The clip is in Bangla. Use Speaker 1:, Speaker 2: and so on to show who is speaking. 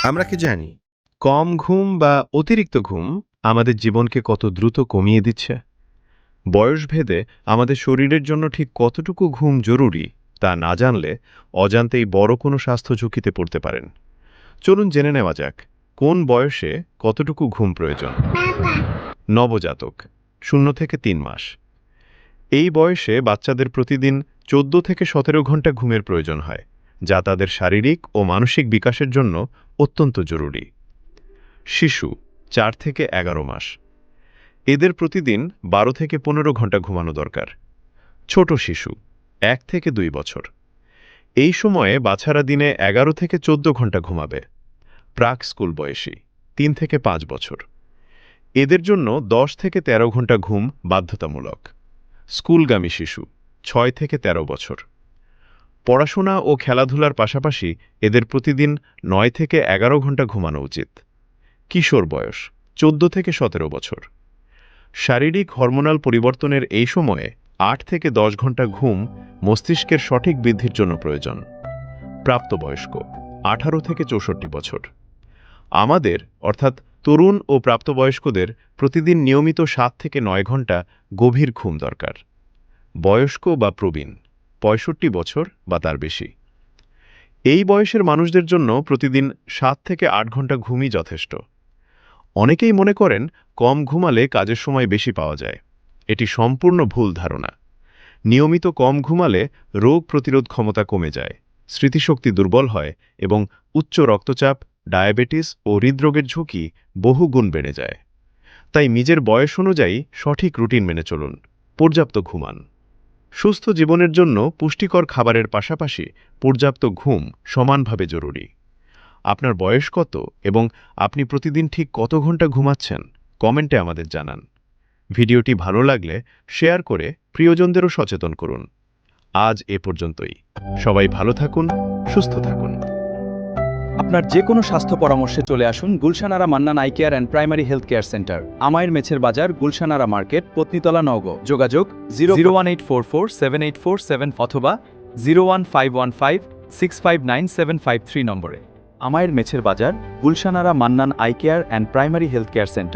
Speaker 1: আমরা কি জানি কম ঘুম বা অতিরিক্ত ঘুম আমাদের জীবনকে কত দ্রুত কমিয়ে দিচ্ছে? বয়সভেদে আমাদের শরীরের জন্য ঠিক কতটুকু ঘুম জরুরি তা না জানলে অজান্তেই বড় কোনো স্বাস্থ্য ঝুঁকিতে পড়তে পারেন। চলুন জেনে নেওয়া যাক কোন বয়সে কতটুকু ঘুম প্রয়োজন। নবজাতক 0 থেকে 3 মাস। এই বয়সে বাচ্চাদের প্রতিদিন 14 থেকে 17 ঘন্টা ঘুমের প্রয়োজন হয়, যা তাদের শারীরিক ও মানসিক বিকাশের জন্য অত্যন্ত জরুরি। শিশু 4 থেকে 11 মাস। এদের প্রতিদিন 12 থেকে 15 ঘন্টা ঘুমানো দরকার। ছোট শিশু 1 থেকে 2 বছর। এই সময়ে বাচ্চারা দিনে 11 থেকে 14 ঘন্টা ঘুমাবে। প্রাক স্কুল বয়সী 3 থেকে 5 বছর। এদের জন্য 10 থেকে 13 ঘন্টা ঘুম বাধ্যতামূলক। স্কুলগামী শিশু 6 থেকে 13 বছর। পড়াশোনা ও খেলাধুলার পাশাপাশি এদের প্রতিদিন 9 থেকে 11 ঘন্টা ঘুমানো উচিত। কিশোর বয়স 14 থেকে 17 বছর। শারীরিক হরমোনাল পরিবর্তনের এই সময়ে 8 থেকে 10 ঘন্টা ঘুম মস্তিষ্কের সঠিক বৃদ্ধির জন্য প্রয়োজন। প্রাপ্তবয়স্ক 18 থেকে 64 বছর। আমাদের অর্থাৎ তরুণ ও প্রাপ্তবয়স্কদের প্রতিদিন নিয়মিত 7 থেকে 9 ঘন্টা গভীর ঘুম দরকার। বয়স্ক বা প্রবীণ 65 বছর বা তার বেশি। এই বয়সের মানুষদের জন্য প্রতিদিন 7 থেকে 8 ঘন্টা ঘুমই যথেষ্ট। অনেকেই মনে করেন কম ঘুমালে কাজের সময় বেশি পাওয়া যায়। এটি সম্পূর্ণ ভুল ধারণা। নিয়মিত কম ঘুমালে রোগ প্রতিরোধ ক্ষমতা কমে যায়, স্মৃতিশক্তি দুর্বল হয় এবং উচ্চ রক্তচাপ, ডায়াবেটিস ও হৃদরোগের ঝুঁকি বহুগুণ বেড়ে যায়। তাই নিজের বয়স অনুযায়ী সঠিক রুটিন মেনে চলুন, পর্যাপ্ত ঘুমান। সুস্থ জীবনের জন্য পুষ্টিকর খাবারের পাশাপাশি পর্যাপ্ত ঘুম সমানভাবে জরুরি। আপনার বয়স কত এবং আপনি প্রতিদিন ঠিক কত ঘন্টা ঘুমাচ্ছেন কমেন্টে আমাদের জানান। ভিডিওটি ভালো লাগলে শেয়ার করে প্রিয়জনদেরও সচেতন করুন। আজ এ পর্যন্তই। সবাই ভালো থাকুন, সুস্থ থাকুন।
Speaker 2: আপনার যে কোনো স্বাস্থ্য পরামর্শে চলে আসুন Gulshanara Mannan eye care and primary health care centre, Amayer Mecher Bazar, Gulshanara market, Patnitala, Naogaon. যোগাযোগ 018447847 অথবা 01515659753 নম্বরে। আমায়ের Mecher Bazar, Gulshanara Mannan eye care and primary health care centre.